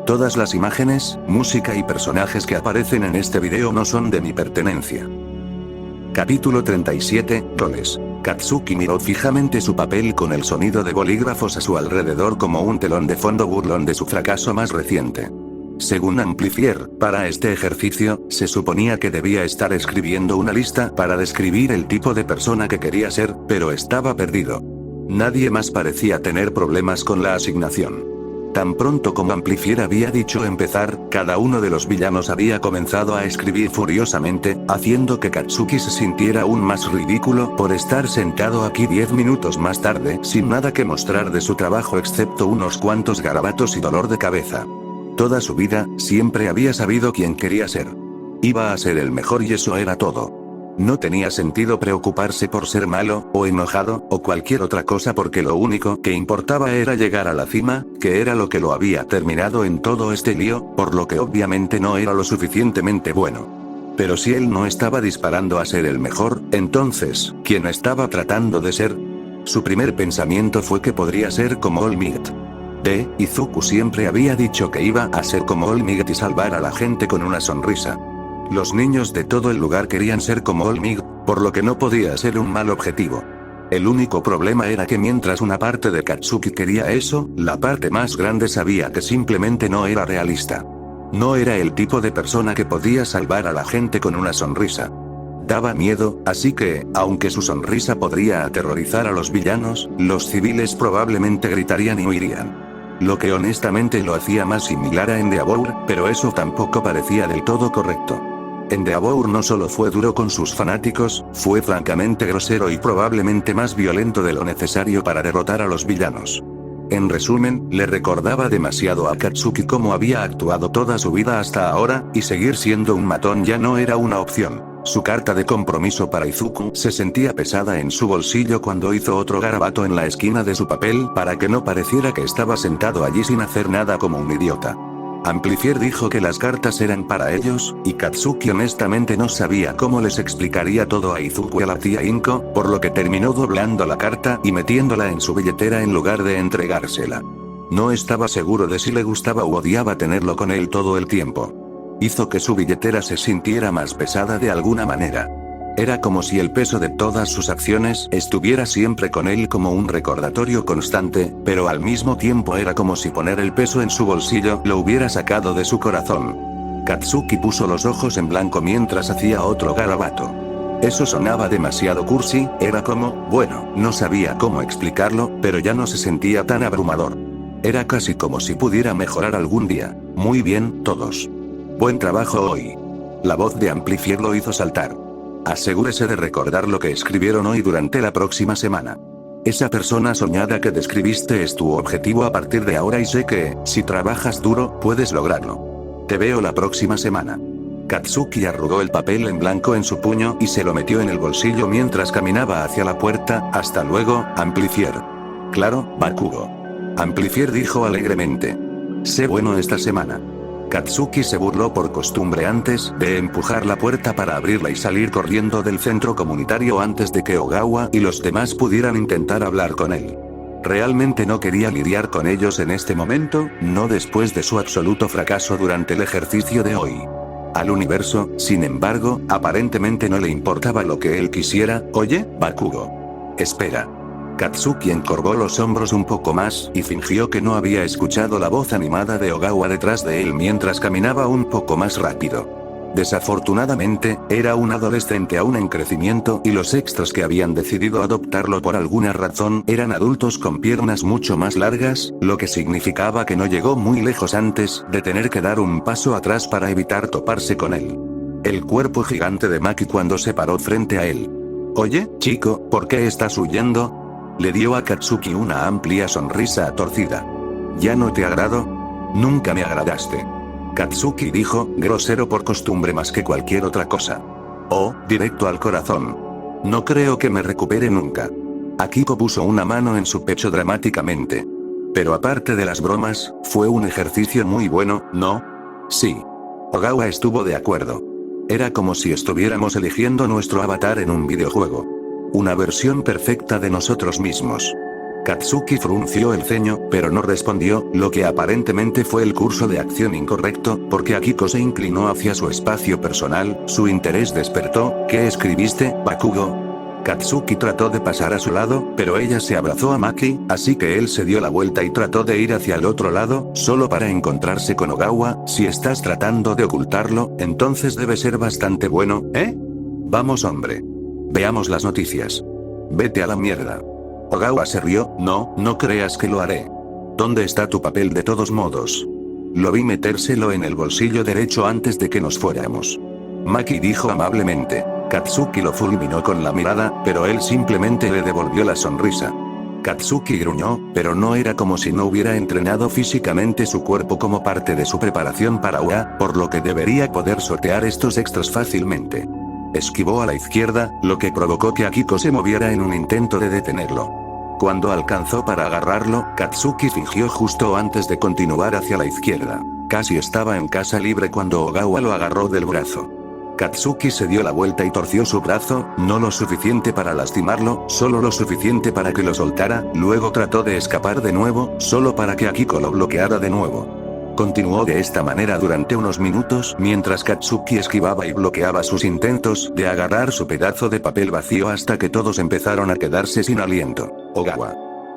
Todas las imágenes, música y personajes que aparecen en este video no son de mi pertenencia. Capítulo 37, Roles. Katsuki miró fijamente su papel con el sonido de bolígrafos a su alrededor como un telón de fondo burlón de su fracaso más reciente. Según Amplifier, para este ejercicio, se suponía que debía estar escribiendo una lista para describir el tipo de persona que quería ser, pero estaba perdido. Nadie más parecía tener problemas con la asignación. Tan pronto como Amplifier había dicho empezar, cada uno de los villanos había comenzado a escribir furiosamente, haciendo que Katsuki se sintiera aún más ridículo por estar sentado aquí 10 minutos más tarde sin nada que mostrar de su trabajo excepto unos cuantos garabatos y dolor de cabeza. Toda su vida, siempre había sabido quién quería ser. Iba a ser el mejor y eso era todo. No tenía sentido preocuparse por ser malo, o enojado, o cualquier otra cosa porque lo único que importaba era llegar a la cima, que era lo que lo había terminado en todo este lío, por lo que obviamente no era lo suficientemente bueno. Pero si él no estaba disparando a ser el mejor, entonces, ¿quién estaba tratando de ser? Su primer pensamiento fue que podría ser como All Might. Izuku siempre había dicho que iba a ser como All Might y salvar a la gente con una sonrisa. Los niños de todo el lugar querían ser como All Might, por lo que no podía ser un mal objetivo. El único problema era que mientras una parte de Katsuki quería eso, la parte más grande sabía que simplemente no era realista. No era el tipo de persona que podía salvar a la gente con una sonrisa. Daba miedo, así que, aunque su sonrisa podría aterrorizar a los villanos, los civiles probablemente gritarían y huirían. Lo que honestamente lo hacía más similar a Endeavor, pero eso tampoco parecía del todo correcto. Endeavor no solo fue duro con sus fanáticos, fue francamente grosero y probablemente más violento de lo necesario para derrotar a los villanos. En resumen, le recordaba demasiado a Katsuki cómo había actuado toda su vida hasta ahora, y seguir siendo un matón ya no era una opción. Su carta de compromiso para Izuku se sentía pesada en su bolsillo cuando hizo otro garabato en la esquina de su papel para que no pareciera que estaba sentado allí sin hacer nada como un idiota. Amplifier dijo que las cartas eran para ellos, y Katsuki honestamente no sabía cómo les explicaría todo a Izuku y a la tía Inko, por lo que terminó doblando la carta y metiéndola en su billetera en lugar de entregársela. No estaba seguro de si le gustaba u odiaba tenerlo con él todo el tiempo. Hizo que su billetera se sintiera más pesada de alguna manera. Era como si el peso de todas sus acciones estuviera siempre con él como un recordatorio constante, pero al mismo tiempo era como si poner el peso en su bolsillo lo hubiera sacado de su corazón. Katsuki puso los ojos en blanco mientras hacía otro garabato. Eso sonaba demasiado cursi, era como, bueno, no sabía cómo explicarlo, pero ya no se sentía tan abrumador. Era casi como si pudiera mejorar algún día. Muy bien, todos. Buen trabajo hoy. La voz de Amplifier lo hizo saltar. Asegúrese de recordar lo que escribieron hoy durante la próxima semana. Esa persona soñada que describiste es tu objetivo a partir de ahora y sé que, si trabajas duro, puedes lograrlo. Te veo la próxima semana. Katsuki arrugó el papel en blanco en su puño y se lo metió en el bolsillo mientras caminaba hacia la puerta. Hasta luego, Amplifier. Claro, Bakugo. Amplifier dijo alegremente. Sé bueno esta semana. Katsuki se burló por costumbre antes de empujar la puerta para abrirla y salir corriendo del centro comunitario antes de que Ogawa y los demás pudieran intentar hablar con él. Realmente no quería lidiar con ellos en este momento, no después de su absoluto fracaso durante el ejercicio de hoy. Al universo, sin embargo, aparentemente no le importaba lo que él quisiera. Oye, Bakugo. Espera. Katsuki encorvó los hombros un poco más y fingió que no había escuchado la voz animada de Ogawa detrás de él mientras caminaba un poco más rápido. Desafortunadamente, era un adolescente aún en crecimiento y los extras que habían decidido adoptarlo por alguna razón eran adultos con piernas mucho más largas, lo que significaba que no llegó muy lejos antes de tener que dar un paso atrás para evitar toparse con él. El cuerpo gigante de Maki cuando se paró frente a él. Oye, chico, ¿por qué estás huyendo? Le dio a Katsuki una amplia sonrisa torcida. ¿Ya no te agrado? Nunca me agradaste. Katsuki dijo, grosero por costumbre más que cualquier otra cosa. Oh, directo al corazón. No creo que me recupere nunca. Akiko puso una mano en su pecho dramáticamente. Pero aparte de las bromas, fue un ejercicio muy bueno, ¿no? Sí. Ogawa estuvo de acuerdo. Era como si estuviéramos eligiendo nuestro avatar en un videojuego. Una versión perfecta de nosotros mismos. Katsuki frunció el ceño, pero no respondió, lo que aparentemente fue el curso de acción incorrecto, porque Akiko se inclinó hacia su espacio personal, su interés despertó. ¿Qué escribiste, Bakugo? Katsuki trató de pasar a su lado, pero ella se abrazó a Maki, así que él se dio la vuelta y trató de ir hacia el otro lado, solo para encontrarse con Ogawa. Si estás tratando de ocultarlo, entonces debe ser bastante bueno, ¿eh? Vamos, hombre. Veamos las noticias. Vete a la mierda. Ogawa se rió. No, no creas que lo haré. ¿Dónde está tu papel de todos modos? Lo vi metérselo en el bolsillo derecho antes de que nos fuéramos. Maki dijo amablemente. Katsuki lo fulminó con la mirada, pero él simplemente le devolvió la sonrisa. Katsuki gruñó, pero no era como si no hubiera entrenado físicamente su cuerpo como parte de su preparación para UA, por lo que debería poder sortear estos extras fácilmente. Esquivó a la izquierda, lo que provocó que Akiko se moviera en un intento de detenerlo. Cuando alcanzó para agarrarlo, Katsuki fingió justo antes de continuar hacia la izquierda. Casi estaba en casa libre cuando Ogawa lo agarró del brazo. Katsuki se dio la vuelta y torció su brazo, no lo suficiente para lastimarlo, solo lo suficiente para que lo soltara, luego trató de escapar de nuevo, solo para que Akiko lo bloqueara de nuevo. Continuó de esta manera durante unos minutos mientras Katsuki esquivaba y bloqueaba sus intentos de agarrar su pedazo de papel vacío hasta que todos empezaron a quedarse sin aliento. Ogawa.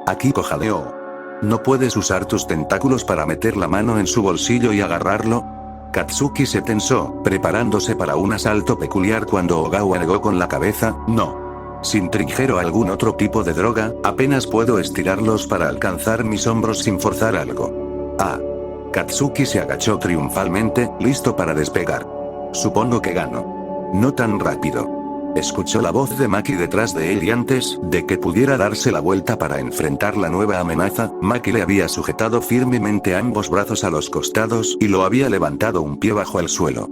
Akiko jadeó. ¿No puedes usar tus tentáculos para meter la mano en su bolsillo y agarrarlo? Katsuki se tensó, preparándose para un asalto peculiar cuando Ogawa negó con la cabeza. No. Sin trigger o algún otro tipo de droga, apenas puedo estirarlos para alcanzar mis hombros sin forzar algo. Ah. Katsuki se agachó triunfalmente, listo para despegar. Supongo que gano. No tan rápido. Escuchó la voz de Maki detrás de él y antes de que pudiera darse la vuelta para enfrentar la nueva amenaza, Maki le había sujetado firmemente ambos brazos a los costados y lo había levantado un pie bajo el suelo.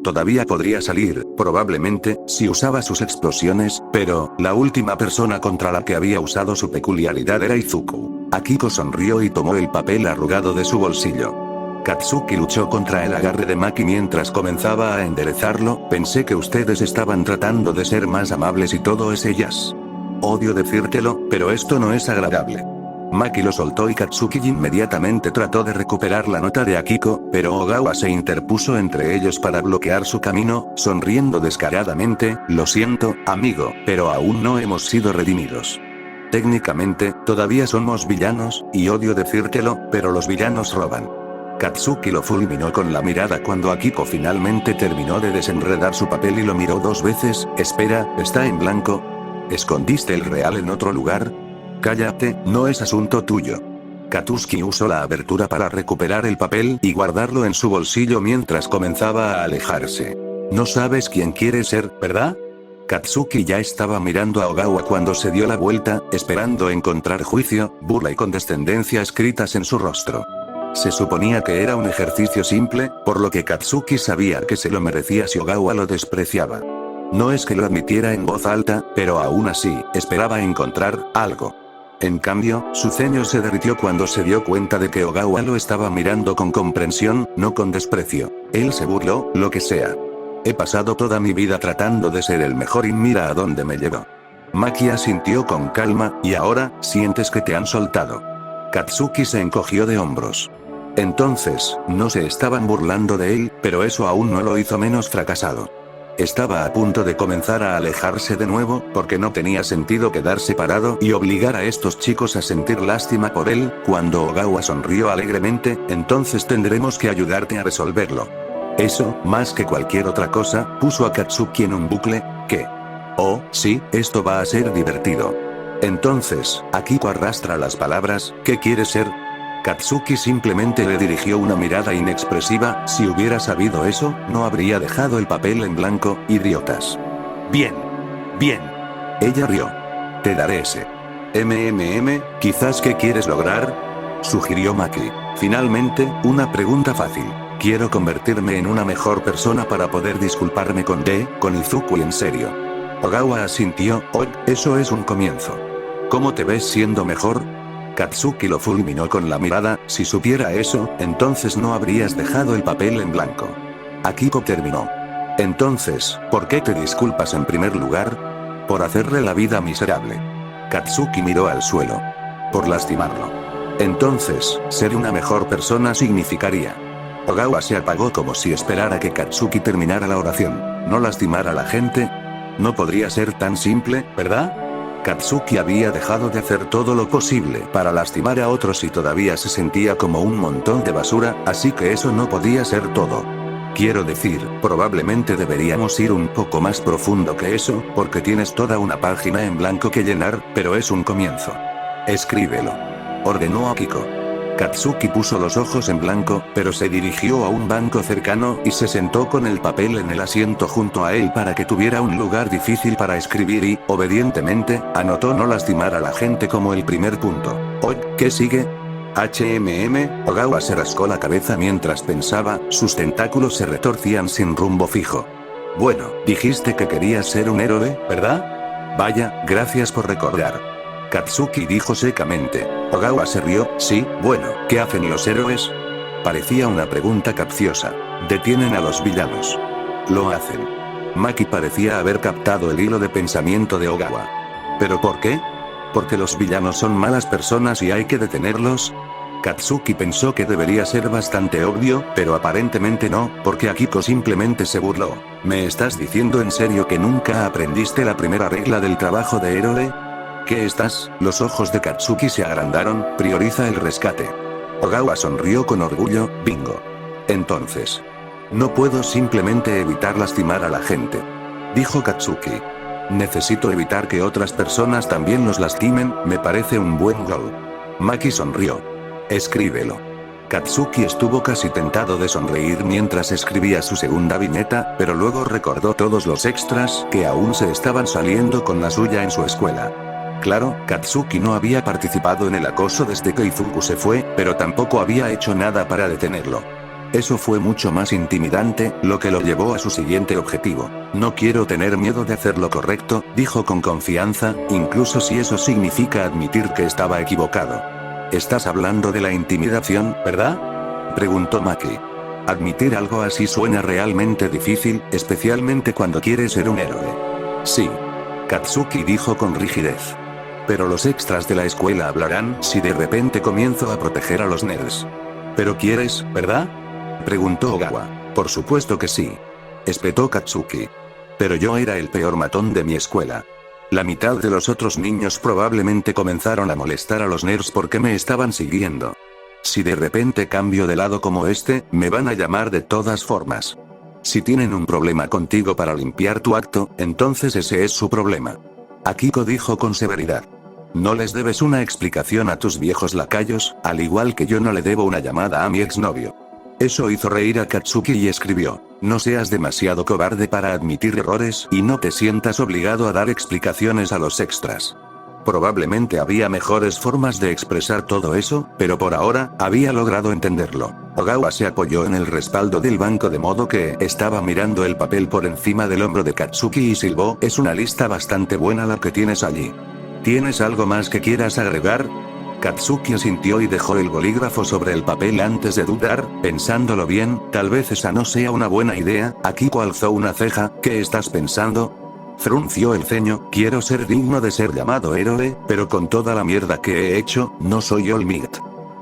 Todavía podría salir, probablemente, si usaba sus explosiones, pero la última persona contra la que había usado su peculiaridad era Izuku. Akiko sonrió y tomó el papel arrugado de su bolsillo. Katsuki luchó contra el agarre de Maki mientras comenzaba a enderezarlo. Pensé que ustedes estaban tratando de ser más amables y todo es ellas. Odio decírtelo, pero esto no es agradable. Maki lo soltó y Katsuki inmediatamente trató de recuperar la nota de Akiko, pero Ogawa se interpuso entre ellos para bloquear su camino, sonriendo descaradamente. Lo siento, amigo, pero aún no hemos sido redimidos. Técnicamente, todavía somos villanos, y odio decírtelo, pero los villanos roban. Katsuki lo fulminó con la mirada cuando Akiko finalmente terminó de desenredar su papel y lo miró 2 veces. Espera, ¿está en blanco? ¿Escondiste el real en otro lugar? Cállate, no es asunto tuyo. Katsuki usó la abertura para recuperar el papel y guardarlo en su bolsillo mientras comenzaba a alejarse. No sabes quién quieres ser, ¿verdad? Katsuki ya estaba mirando a Ogawa cuando se dio la vuelta, esperando encontrar juicio, burla y condescendencia escritas en su rostro. Se suponía que era un ejercicio simple, por lo que Katsuki sabía que se lo merecía si Ogawa lo despreciaba. No es que lo admitiera en voz alta, pero aún así, esperaba encontrar algo. En cambio, su ceño se derritió cuando se dio cuenta de que Ogawa lo estaba mirando con comprensión, no con desprecio. Él se burló, lo que sea. He pasado toda mi vida tratando de ser el mejor y mira a dónde me llevó. Maki asintió con calma, y ahora, sientes que te han soltado. Katsuki se encogió de hombros. Entonces, no se estaban burlando de él, pero eso aún no lo hizo menos fracasado. Estaba a punto de comenzar a alejarse de nuevo, porque no tenía sentido quedarse parado y obligar a estos chicos a sentir lástima por él. Cuando Ogawa sonrió alegremente, entonces tendremos que ayudarte a resolverlo. Eso, más que cualquier otra cosa, puso a Katsuki en un bucle. ¿Qué? Oh, sí, esto va a ser divertido. Entonces, Akiko arrastra las palabras. ¿Qué quieres ser? Katsuki simplemente le dirigió una mirada inexpresiva. Si hubiera sabido eso, no habría dejado el papel en blanco. Idiotas. Bien. Bien. Ella rió. Te daré ese. Quizás ¿qué quieres lograr? Sugirió Maki. Finalmente, una pregunta fácil. Quiero convertirme en una mejor persona para poder disculparme con Izuku en serio. Ogawa asintió. Oh, eso es un comienzo. ¿Cómo te ves siendo mejor? Katsuki lo fulminó con la mirada. Si supiera eso, entonces no habrías dejado el papel en blanco. Akiko terminó. Entonces, ¿por qué te disculpas en primer lugar? Por hacerle la vida miserable. Katsuki miró al suelo. por lastimarlo. Entonces, ser una mejor persona significaría. Ogawa se apagó como si esperara que Katsuki terminara la oración. ¿No lastimar a la gente? No podría ser tan simple, ¿verdad? Katsuki había dejado de hacer todo lo posible para lastimar a otros y todavía se sentía como un montón de basura, así que eso no podía ser todo. Quiero decir, probablemente deberíamos ir un poco más profundo que eso, porque tienes toda una página en blanco que llenar, pero es un comienzo. Escríbelo. Ordenó Akiko. Katsuki puso los ojos en blanco, pero se dirigió a un banco cercano y se sentó con el papel en el asiento junto a él para que tuviera un lugar difícil para escribir y, obedientemente, anotó no lastimar a la gente como el primer punto. ¿Oye, qué sigue? Ogawa se rascó la cabeza mientras pensaba, sus tentáculos se retorcían sin rumbo fijo. Bueno, dijiste que querías ser un héroe, ¿verdad? Vaya, gracias por recordar. Katsuki dijo secamente. Ogawa se rió, sí, bueno, ¿qué hacen los héroes? Parecía una pregunta capciosa. Detienen a los villanos. Lo hacen. Maki parecía haber captado el hilo de pensamiento de Ogawa. ¿Pero por qué? ¿Porque los villanos son malas personas y hay que detenerlos? Katsuki pensó que debería ser bastante obvio, pero aparentemente no, porque Akiko simplemente se burló. ¿Me estás diciendo en serio que nunca aprendiste la primera regla del trabajo de héroe? ¿Qué estás? Los ojos de Katsuki se agrandaron, prioriza el rescate. Ogawa sonrió con orgullo, bingo. Entonces. No puedo simplemente evitar lastimar a la gente. Dijo Katsuki. Necesito evitar que otras personas también los lastimen, me parece un buen gol. Maki sonrió. Escríbelo. Katsuki estuvo casi tentado de sonreír mientras escribía su segunda viñeta, pero luego recordó todos los extras que aún se estaban saliendo con la suya en su escuela. Claro, Katsuki no había participado en el acoso desde que Izuku se fue, pero tampoco había hecho nada para detenerlo. Eso fue mucho más intimidante, lo que lo llevó a su siguiente objetivo. No quiero tener miedo de hacer lo correcto, dijo con confianza, incluso si eso significa admitir que estaba equivocado. ¿Estás hablando de la intimidación, verdad? Preguntó Maki. Admitir algo así suena realmente difícil, especialmente cuando quieres ser un héroe. Sí. Katsuki dijo con rigidez. Pero los extras de la escuela hablarán si de repente comienzo a proteger a los nerds. ¿Pero quieres, verdad? Preguntó Ogawa. Por supuesto que sí. Espetó Katsuki. Pero yo era el peor matón de mi escuela. La mitad de los otros niños probablemente comenzaron a molestar a los nerds porque me estaban siguiendo. Si de repente cambio de lado como este, me van a llamar de todas formas. Si tienen un problema contigo para limpiar tu acto, entonces ese es su problema. Akiko dijo con severidad. No les debes una explicación a tus viejos lacayos, al igual que yo no le debo una llamada a mi exnovio. Eso hizo reír a Katsuki y escribió. No seas demasiado cobarde para admitir errores y no te sientas obligado a dar explicaciones a los extras. Probablemente había mejores formas de expresar todo eso, pero por ahora, había logrado entenderlo. Ogawa se apoyó en el respaldo del banco de modo que estaba mirando el papel por encima del hombro de Katsuki y silbó. Es una lista bastante buena la que tienes allí. ¿Tienes algo más que quieras agregar? Katsuki asintió y dejó el bolígrafo sobre el papel antes de dudar, pensándolo bien, tal vez esa no sea una buena idea. Akiko alzó una ceja. ¿Qué estás pensando? Frunció el ceño. Quiero ser digno de ser llamado héroe, pero con toda la mierda que he hecho, no soy All Might.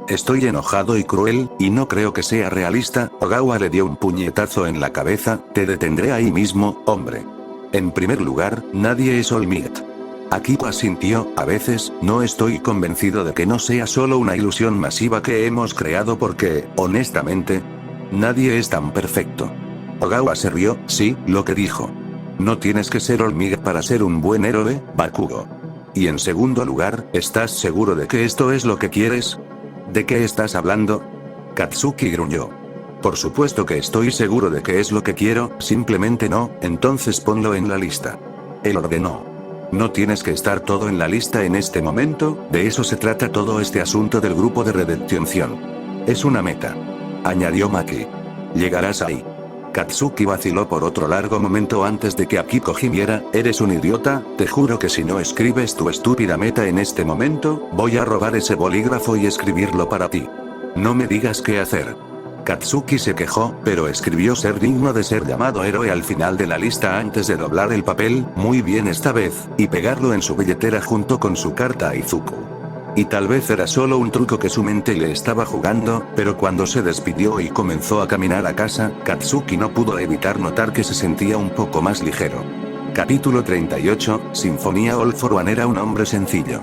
Estoy enojado y cruel, y no creo que sea realista. Ogawa le dio un puñetazo en la cabeza. Te detendré ahí mismo, hombre. En primer lugar, nadie es All Might. Akiko asintió. A veces, no estoy convencido de que no sea solo una ilusión masiva que hemos creado porque, honestamente, nadie es tan perfecto. Ogawa se rió. Sí, lo que dijo. No tienes que ser All Might para ser un buen héroe, Bakugo. Y en segundo lugar, ¿estás seguro de que esto es lo que quieres? ¿De qué estás hablando? Katsuki gruñó. Por supuesto que estoy seguro de que es lo que quiero, simplemente no, entonces ponlo en la lista. Él ordenó. No tienes que estar todo en la lista en este momento, de eso se trata todo este asunto del grupo de redención. Es una meta. Añadió Maki. Llegarás ahí. Katsuki vaciló por otro largo momento antes de que Akiko gimiera. Eres un idiota, te juro que si no escribes tu estúpida meta en este momento, voy a robar ese bolígrafo y escribirlo para ti. No me digas qué hacer. Katsuki se quejó, pero escribió ser digno de ser llamado héroe al final de la lista antes de doblar el papel, muy bien esta vez, y pegarlo en su billetera junto con su carta a Izuku. Y tal vez era solo un truco que su mente le estaba jugando, pero cuando se despidió y comenzó a caminar a casa, Katsuki no pudo evitar notar que se sentía un poco más ligero. Capítulo 38, Sinfonía All for One era un hombre sencillo.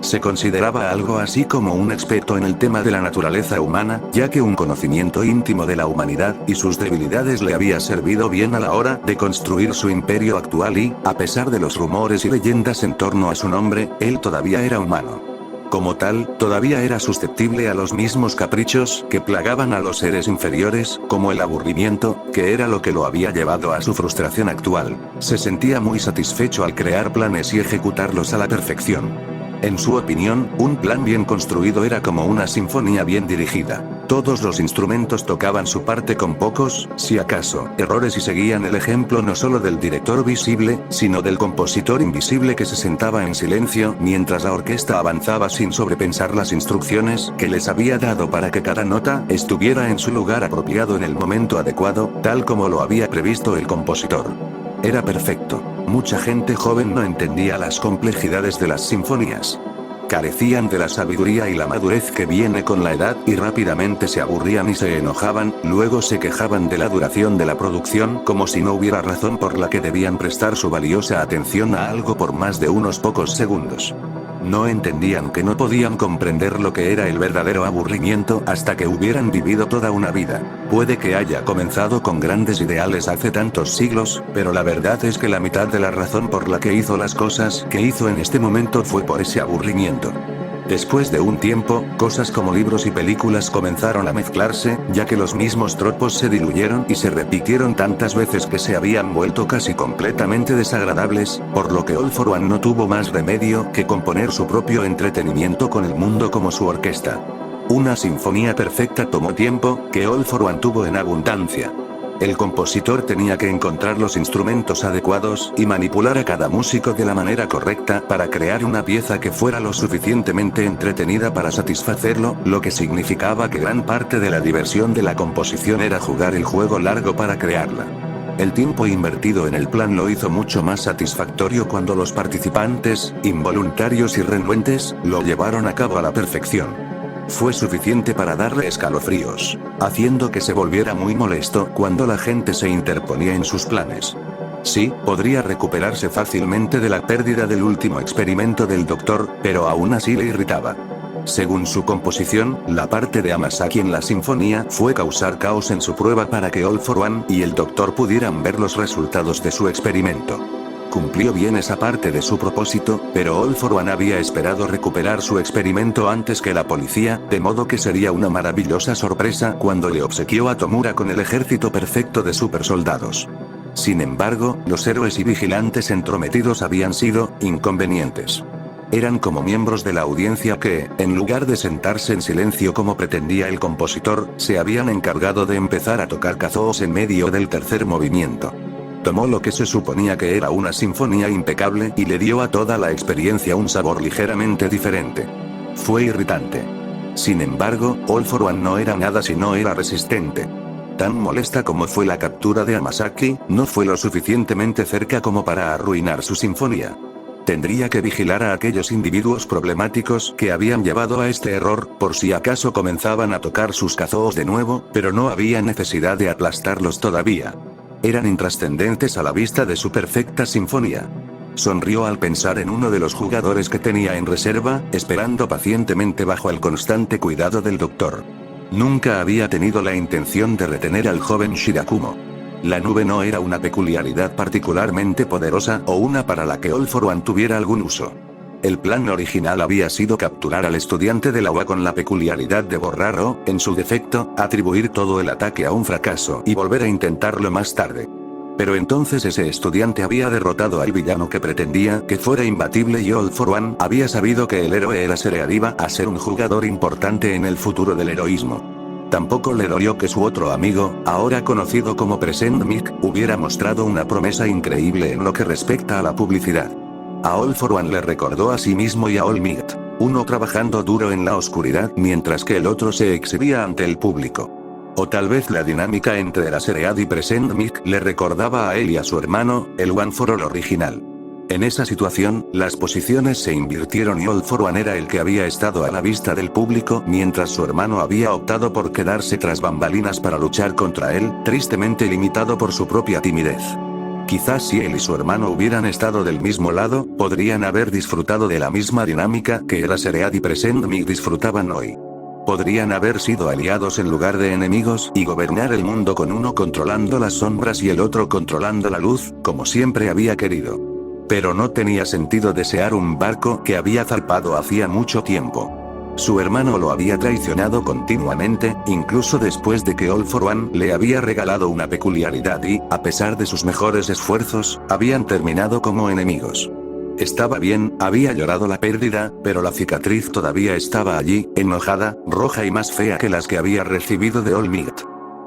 Se consideraba algo así como un experto en el tema de la naturaleza humana, ya que un conocimiento íntimo de la humanidad y sus debilidades le había servido bien a la hora de construir su imperio actual y, a pesar de los rumores y leyendas en torno a su nombre, él todavía era humano. Como tal, todavía era susceptible a los mismos caprichos que plagaban a los seres inferiores, como el aburrimiento, que era lo que lo había llevado a su frustración actual. Se sentía muy satisfecho al crear planes y ejecutarlos a la perfección. En su opinión, un plan bien construido era como una sinfonía bien dirigida. Todos los instrumentos tocaban su parte con pocos, si acaso, errores y seguían el ejemplo no solo del director visible, sino del compositor invisible que se sentaba en silencio mientras la orquesta avanzaba sin sobrepensar las instrucciones que les había dado para que cada nota estuviera en su lugar apropiado en el momento adecuado, tal como lo había previsto el compositor. Era perfecto. Mucha gente joven no entendía las complejidades de las sinfonías. Carecían de la sabiduría y la madurez que viene con la edad y rápidamente se aburrían y se enojaban, luego se quejaban de la duración de la producción como si no hubiera razón por la que debían prestar su valiosa atención a algo por más de unos pocos segundos. No entendían que no podían comprender lo que era el verdadero aburrimiento hasta que hubieran vivido toda una vida. Puede que haya comenzado con grandes ideales hace tantos siglos, pero la verdad es que la mitad de la razón por la que hizo las cosas que hizo en este momento fue por ese aburrimiento. Después de un tiempo, cosas como libros y películas comenzaron a mezclarse, ya que los mismos tropos se diluyeron y se repitieron tantas veces que se habían vuelto casi completamente desagradables, por lo que All for One no tuvo más remedio que componer su propio entretenimiento con el mundo como su orquesta. Una sinfonía perfecta tomó tiempo, que All for One tuvo en abundancia. El compositor tenía que encontrar los instrumentos adecuados y manipular a cada músico de la manera correcta para crear una pieza que fuera lo suficientemente entretenida para satisfacerlo, lo que significaba que gran parte de la diversión de la composición era jugar el juego largo para crearla. El tiempo invertido en el plan lo hizo mucho más satisfactorio cuando los participantes, involuntarios y renuentes, lo llevaron a cabo a la perfección. Fue suficiente para darle escalofríos, haciendo que se volviera muy molesto cuando la gente se interponía en sus planes. Sí, podría recuperarse fácilmente de la pérdida del último experimento del doctor, pero aún así le irritaba. Según su composición, la parte de Hamasaki en la sinfonía fue causar caos en su prueba para que All for One y el doctor pudieran ver los resultados de su experimento. Cumplió bien esa parte de su propósito, pero All for One había esperado recuperar su experimento antes que la policía, de modo que sería una maravillosa sorpresa cuando le obsequió a Tomura con el ejército perfecto de supersoldados. Sin embargo, los héroes y vigilantes entrometidos habían sido inconvenientes. Eran como miembros de la audiencia que, en lugar de sentarse en silencio como pretendía el compositor, se habían encargado de empezar a tocar kazoo en medio del tercer movimiento. Tomó lo que se suponía que era una sinfonía impecable y le dio a toda la experiencia un sabor ligeramente diferente. Fue irritante. Sin embargo, All for One no era nada si no era resistente. Tan molesta como fue la captura de Hamasaki, no fue lo suficientemente cerca como para arruinar su sinfonía. Tendría que vigilar a aquellos individuos problemáticos que habían llevado a este error, por si acaso comenzaban a tocar sus kazoos de nuevo, pero no había necesidad de aplastarlos todavía. Eran intrascendentes a la vista de su perfecta sinfonía. Sonrió al pensar en uno de los jugadores que tenía en reserva, esperando pacientemente bajo el constante cuidado del doctor. Nunca había tenido la intención de retener al joven Shirakumo. La nube no era una peculiaridad particularmente poderosa o una para la que All for One tuviera algún uso. El plan original había sido capturar al estudiante del agua con la peculiaridad de borrar o, en su defecto, atribuir todo el ataque a un fracaso y volver a intentarlo más tarde. Pero entonces ese estudiante había derrotado al villano que pretendía que fuera imbatible y All for One había sabido que el héroe era Sereadiva a ser un jugador importante en el futuro del heroísmo. Tampoco le dolió que su otro amigo, ahora conocido como Present Mic, hubiera mostrado una promesa increíble en lo que respecta a la publicidad. A All for One le recordó a sí mismo y a All Might, uno trabajando duro en la oscuridad mientras que el otro se exhibía ante el público. O tal vez la dinámica entre la Seread y Present Mic le recordaba a él y a su hermano, el One for All original. En esa situación, las posiciones se invirtieron y All For One era el que había estado a la vista del público mientras su hermano había optado por quedarse tras bambalinas para luchar contra él, tristemente limitado por su propia timidez. Quizás si él y su hermano hubieran estado del mismo lado, podrían haber disfrutado de la misma dinámica que Eraserhead y Present Mic disfrutaban hoy. Podrían haber sido aliados en lugar de enemigos y gobernar el mundo con uno controlando las sombras y el otro controlando la luz, como siempre había querido. Pero no tenía sentido desear un barco que había zarpado hacía mucho tiempo. Su hermano lo había traicionado continuamente, incluso después de que All For One le había regalado una peculiaridad y, a pesar de sus mejores esfuerzos, habían terminado como enemigos. Estaba bien, había llorado la pérdida, pero la cicatriz todavía estaba allí, enojada, roja y más fea que las que había recibido de All Might.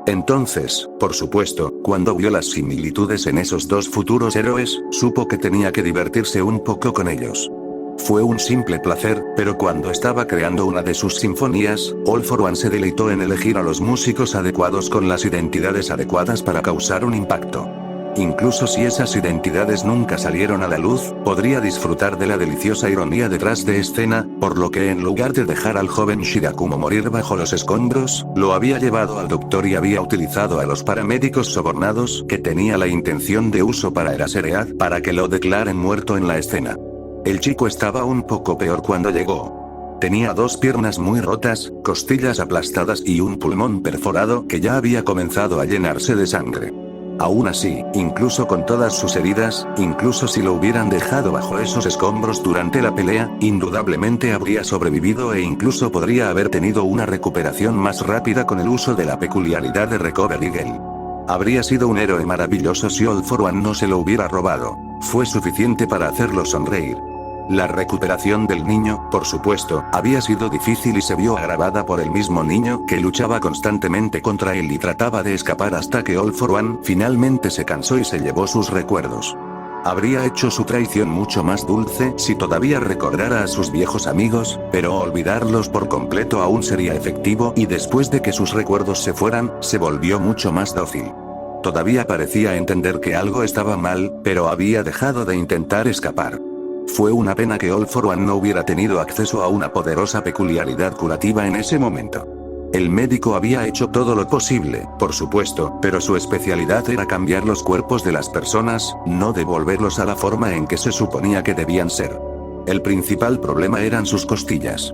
Entonces, por supuesto, cuando vio las similitudes en esos dos futuros héroes, supo que tenía que divertirse un poco con ellos. Fue un simple placer, pero cuando estaba creando una de sus sinfonías, All For One se deleitó en elegir a los músicos adecuados con las identidades adecuadas para causar un impacto. Incluso si esas identidades nunca salieron a la luz, podría disfrutar de la deliciosa ironía detrás de escena, por lo que en lugar de dejar al joven Shirakumo morir bajo los escombros, lo había llevado al doctor y había utilizado a los paramédicos sobornados que tenía la intención de uso para Eraserhead para que lo declaren muerto en la escena. El chico estaba un poco peor cuando llegó. Tenía dos piernas muy rotas, costillas aplastadas y un pulmón perforado que ya había comenzado a llenarse de sangre. Aún así, incluso con todas sus heridas, incluso si lo hubieran dejado bajo esos escombros durante la pelea, indudablemente habría sobrevivido e incluso podría haber tenido una recuperación más rápida con el uso de la peculiaridad de Recovery Gel. Habría sido un héroe maravilloso si All For One no se lo hubiera robado. Fue suficiente para hacerlo sonreír. La recuperación del niño, por supuesto, había sido difícil y se vio agravada por el mismo niño que luchaba constantemente contra él y trataba de escapar hasta que All For One finalmente se cansó y se llevó sus recuerdos. Habría hecho su traición mucho más dulce si todavía recordara a sus viejos amigos, pero olvidarlos por completo aún sería efectivo y después de que sus recuerdos se fueran, se volvió mucho más dócil. Todavía parecía entender que algo estaba mal, pero había dejado de intentar escapar. Fue una pena que All For One no hubiera tenido acceso a una poderosa peculiaridad curativa en ese momento. El médico había hecho todo lo posible, por supuesto, pero su especialidad era cambiar los cuerpos de las personas, no devolverlos a la forma en que se suponía que debían ser. El principal problema eran sus costillas.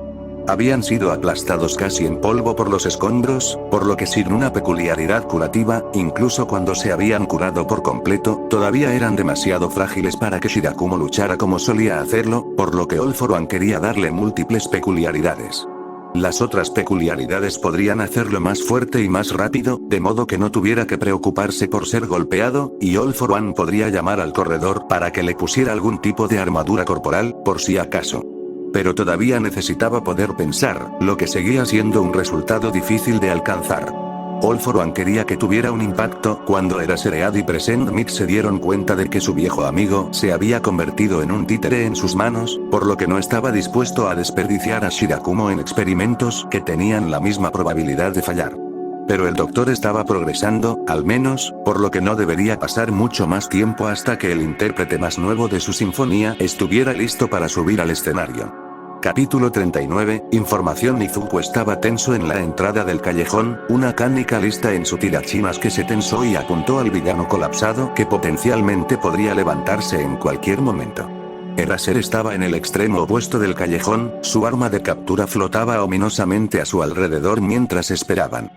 Habían sido aplastados casi en polvo por los escombros, por lo que sin una peculiaridad curativa, incluso cuando se habían curado por completo, todavía eran demasiado frágiles para que Shirakumo luchara como solía hacerlo, por lo que All For One quería darle múltiples peculiaridades. Las otras peculiaridades podrían hacerlo más fuerte y más rápido, de modo que no tuviera que preocuparse por ser golpeado, y All For One podría llamar al corredor para que le pusiera algún tipo de armadura corporal, por si acaso. Pero todavía necesitaba poder pensar, lo que seguía siendo un resultado difícil de alcanzar. All For One quería que tuviera un impacto cuando Eraserhead y Present Mic se dieron cuenta de que su viejo amigo se había convertido en un títere en sus manos, por lo que no estaba dispuesto a desperdiciar a Shirakumo en experimentos que tenían la misma probabilidad de fallar. Pero el doctor estaba progresando, al menos, por lo que no debería pasar mucho más tiempo hasta que el intérprete más nuevo de su sinfonía estuviera listo para subir al escenario. Capítulo 39, Información. Izuku estaba tenso en la entrada del callejón, una canica lista en su tirachinas que se tensó y apuntó al villano colapsado que potencialmente podría levantarse en cualquier momento. Eraser estaba en el extremo opuesto del callejón, su arma de captura flotaba ominosamente a su alrededor mientras esperaban.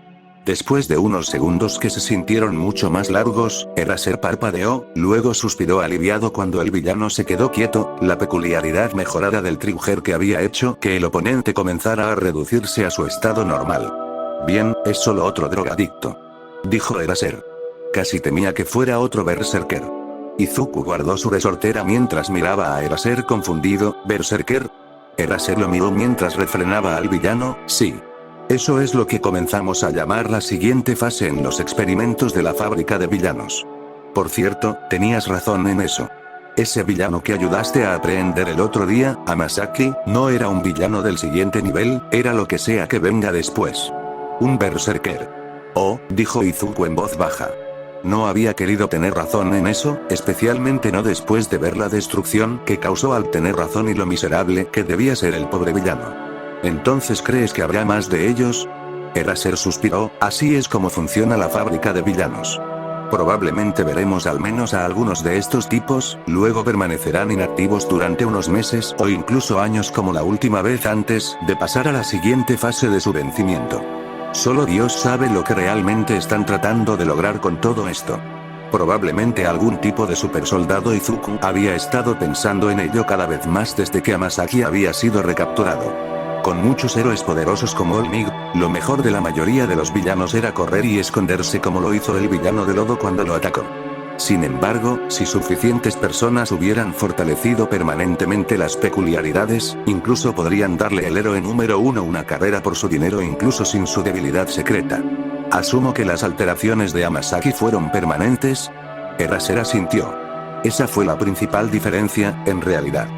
Después de unos segundos que se sintieron mucho más largos, Eraser parpadeó, luego suspiró aliviado cuando el villano se quedó quieto, la peculiaridad mejorada del trigger que había hecho que el oponente comenzara a reducirse a su estado normal. Bien, es solo otro drogadicto, dijo Eraser. Casi temía que fuera otro berserker. Izuku guardó su resortera mientras miraba a Eraser confundido. ¿Berserker? Eraser lo miró mientras refrenaba al villano. Sí. Eso es lo que comenzamos a llamar la siguiente fase en los experimentos de la fábrica de villanos. Por cierto, tenías razón en eso. Ese villano que ayudaste a aprehender el otro día, Amasaki, no era un villano del siguiente nivel, era lo que sea que venga después. Un berserker. Oh, dijo Izuku en voz baja. No había querido tener razón en eso, especialmente no después de ver la destrucción que causó al tener razón y lo miserable que debía ser el pobre villano. ¿Entonces crees que habrá más de ellos? Eraser suspiró, así es como funciona la fábrica de villanos. Probablemente veremos al menos a algunos de estos tipos, luego permanecerán inactivos durante unos meses o incluso años como la última vez antes de pasar a la siguiente fase de su vencimiento. Solo Dios sabe lo que realmente están tratando de lograr con todo esto. Probablemente algún tipo de supersoldado Izuku había estado pensando en ello cada vez más desde que Amasaki había sido recapturado. Con muchos héroes poderosos como All Might, lo mejor de la mayoría de los villanos era correr y esconderse como lo hizo el villano de lodo cuando lo atacó. Sin embargo, si suficientes personas hubieran fortalecido permanentemente las peculiaridades, incluso podrían darle al héroe número 1 una carrera por su dinero incluso sin su debilidad secreta. Asumo que las alteraciones de Amasaki fueron permanentes. Eraser asintió. Esa fue la principal diferencia, en realidad.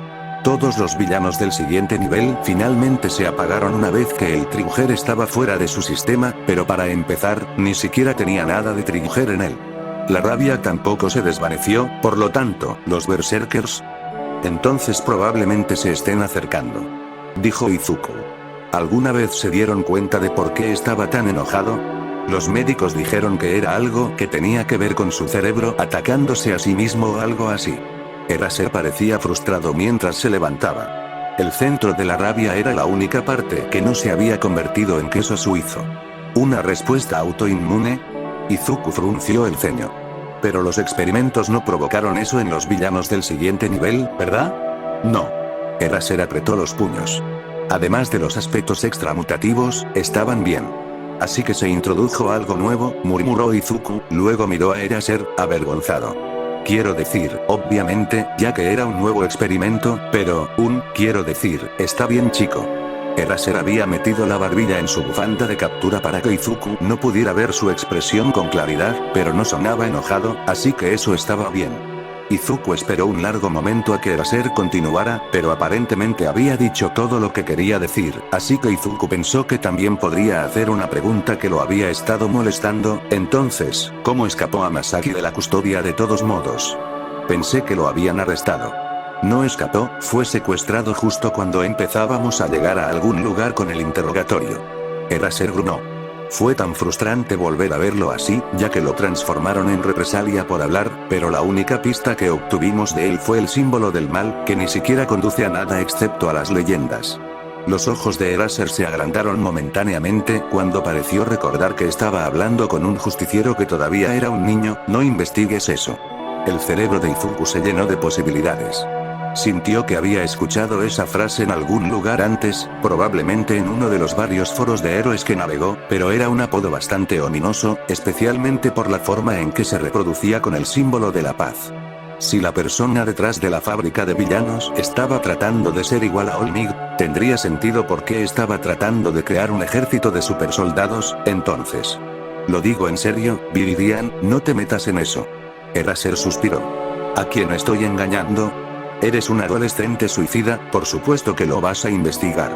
Todos los villanos del siguiente nivel finalmente se apagaron una vez que el Trigger estaba fuera de su sistema, pero para empezar, ni siquiera tenía nada de Trigger en él. La rabia tampoco se desvaneció, por lo tanto, los Berserkers entonces probablemente se estén acercando, dijo Izuku. ¿Alguna vez se dieron cuenta de por qué estaba tan enojado? Los médicos dijeron que era algo que tenía que ver con su cerebro atacándose a sí mismo o algo así. Eraser parecía frustrado mientras se levantaba. El centro de la rabia era la única parte que no se había convertido en queso suizo. ¿Una respuesta autoinmune? Izuku frunció el ceño. Pero los experimentos no provocaron eso en los villanos del siguiente nivel, ¿verdad? No. Eraser apretó los puños. Además de los aspectos extramutativos, estaban bien. Así que se introdujo algo nuevo, murmuró Izuku, luego miró a Eraser, avergonzado. Quiero decir, obviamente, ya que era un nuevo experimento, pero, quiero decir, está bien chico. Eraser había metido la barbilla en su bufanda de captura para que Izuku no pudiera ver su expresión con claridad, pero no sonaba enojado, así que eso estaba bien. Izuku esperó un largo momento a que Eraser continuara, pero aparentemente había dicho todo lo que quería decir, así que Izuku pensó que también podría hacer una pregunta que lo había estado molestando. Entonces, ¿cómo escapó Amasaki de la custodia de todos modos? Pensé que lo habían arrestado. No escapó, fue secuestrado justo cuando empezábamos a llegar a algún lugar con el interrogatorio. Eraser gruñó. Fue tan frustrante volver a verlo así, ya que lo transformaron en represalia por hablar, pero la única pista que obtuvimos de él fue el símbolo del mal, que ni siquiera conduce a nada excepto a las leyendas. Los ojos de Eraser se agrandaron momentáneamente cuando pareció recordar que estaba hablando con un justiciero que todavía era un niño. No investigues eso. El cerebro de Izuku se llenó de posibilidades. Sintió que había escuchado esa frase en algún lugar antes, probablemente en uno de los varios foros de héroes que navegó, pero era un apodo bastante ominoso, especialmente por la forma en que se reproducía con el símbolo de la paz. Si la persona detrás de la fábrica de villanos estaba tratando de ser igual a All Might, tendría sentido por qué estaba tratando de crear un ejército de supersoldados, entonces. Lo digo en serio, Viridian, no te metas en eso. Eraser suspiró. ¿A quién estoy engañando? Eres un adolescente suicida, por supuesto que lo vas a investigar.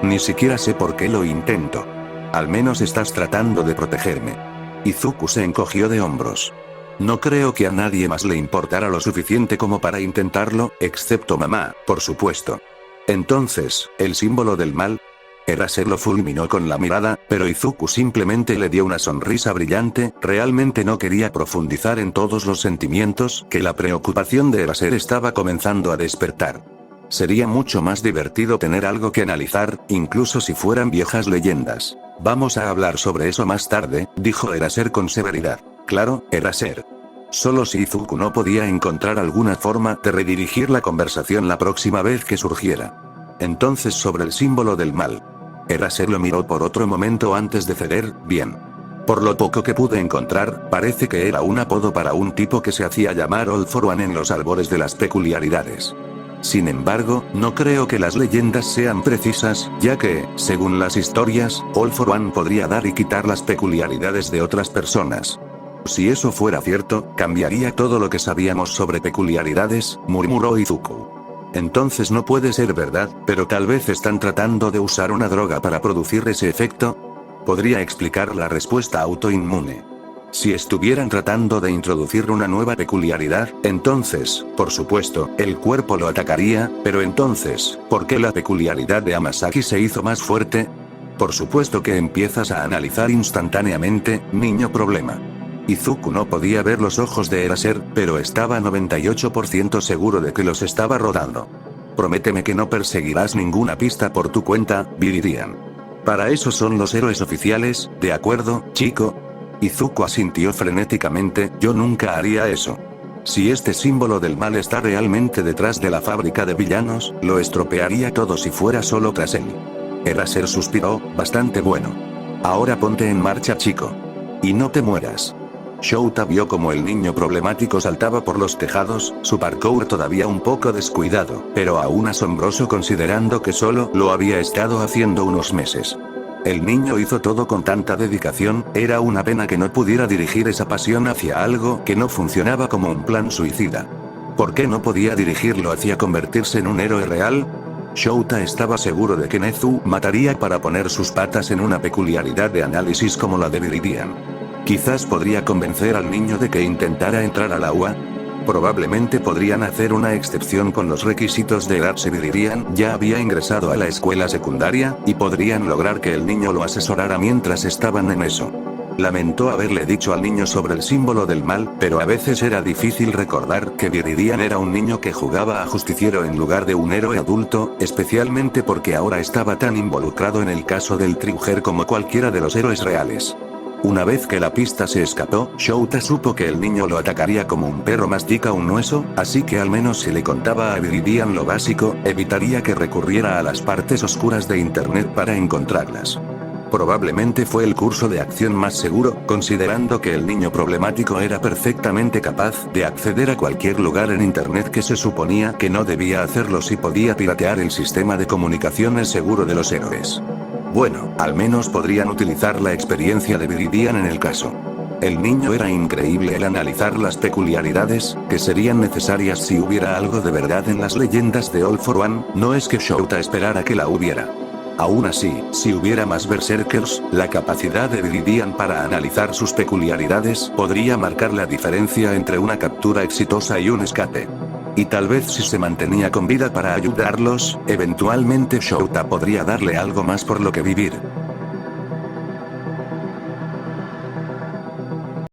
Ni siquiera sé por qué lo intento. Al menos estás tratando de protegerme. Izuku se encogió de hombros. No creo que a nadie más le importara lo suficiente como para intentarlo, excepto mamá, por supuesto. Entonces, ¿el símbolo del mal? Eraser lo fulminó con la mirada, pero Izuku simplemente le dio una sonrisa brillante. Realmente no quería profundizar en todos los sentimientos que la preocupación de Eraser estaba comenzando a despertar. Sería mucho más divertido tener algo que analizar, incluso si fueran viejas leyendas. Vamos a hablar sobre eso más tarde, dijo Eraser con severidad. Claro, Eraser. Solo si Izuku no podía encontrar alguna forma de redirigir la conversación la próxima vez que surgiera. Entonces sobre el símbolo del mal. Eraser lo miró por otro momento antes de ceder. Bien. Por lo poco que pude encontrar, parece que era un apodo para un tipo que se hacía llamar All for One en los albores de las peculiaridades. Sin embargo, no creo que las leyendas sean precisas, ya que, según las historias, All for One podría dar y quitar las peculiaridades de otras personas. Si eso fuera cierto, cambiaría todo lo que sabíamos sobre peculiaridades, murmuró Izuku. Entonces no puede ser verdad, pero tal vez están tratando de usar una droga para producir ese efecto. Podría explicar la respuesta autoinmune. Si estuvieran tratando de introducir una nueva peculiaridad, entonces, por supuesto, el cuerpo lo atacaría, pero entonces, ¿por qué la peculiaridad de Hamasaki se hizo más fuerte? Por supuesto que empiezas a analizar instantáneamente, niño problema. Izuku no podía ver los ojos de Eraser, pero estaba 98% seguro de que los estaba rodando. Prométeme que no perseguirás ninguna pista por tu cuenta, Viridian. Para eso son los héroes oficiales, ¿de acuerdo, chico? Izuku asintió frenéticamente, yo nunca haría eso. Si este símbolo del mal está realmente detrás de la fábrica de villanos, lo estropearía todo si fuera solo tras él. Eraser suspiró, bastante bueno. Ahora ponte en marcha, chico. Y no te mueras. Shouta vio como el niño problemático saltaba por los tejados, su parkour todavía un poco descuidado, pero aún asombroso considerando que solo lo había estado haciendo unos meses. El niño hizo todo con tanta dedicación, era una pena que no pudiera dirigir esa pasión hacia algo que no funcionaba como un plan suicida. ¿Por qué no podía dirigirlo hacia convertirse en un héroe real? Shouta estaba seguro de que Nezu mataría para poner sus patas en una peculiaridad de análisis como la de Viridian. Quizás podría convencer al niño de que intentara entrar al agua. Probablemente podrían hacer una excepción con los requisitos de edad si Viridian ya había ingresado a la escuela secundaria, y podrían lograr que el niño lo asesorara mientras estaban en eso. Lamentó haberle dicho al niño sobre el símbolo del mal, pero a veces era difícil recordar que Viridian era un niño que jugaba a justiciero en lugar de un héroe adulto, especialmente porque ahora estaba tan involucrado en el caso del Trigger como cualquiera de los héroes reales. Una vez que la pista se escapó, Shouta supo que el niño lo atacaría como un perro mastica un hueso, así que al menos si le contaba a Viridian lo básico, evitaría que recurriera a las partes oscuras de internet para encontrarlas. Probablemente fue el curso de acción más seguro, considerando que el niño problemático era perfectamente capaz de acceder a cualquier lugar en internet que se suponía que no debía hacerlo si podía piratear el sistema de comunicaciones seguro de los héroes. Bueno, al menos podrían utilizar la experiencia de Viridian en el caso. El niño era increíble el analizar las peculiaridades, que serían necesarias si hubiera algo de verdad en las leyendas de All for One, no es que Shouta esperara que la hubiera. Aún así, si hubiera más berserkers, la capacidad de Viridian para analizar sus peculiaridades podría marcar la diferencia entre una captura exitosa y un escape. Y tal vez si se mantenía con vida para ayudarlos, eventualmente Shouta podría darle algo más por lo que vivir.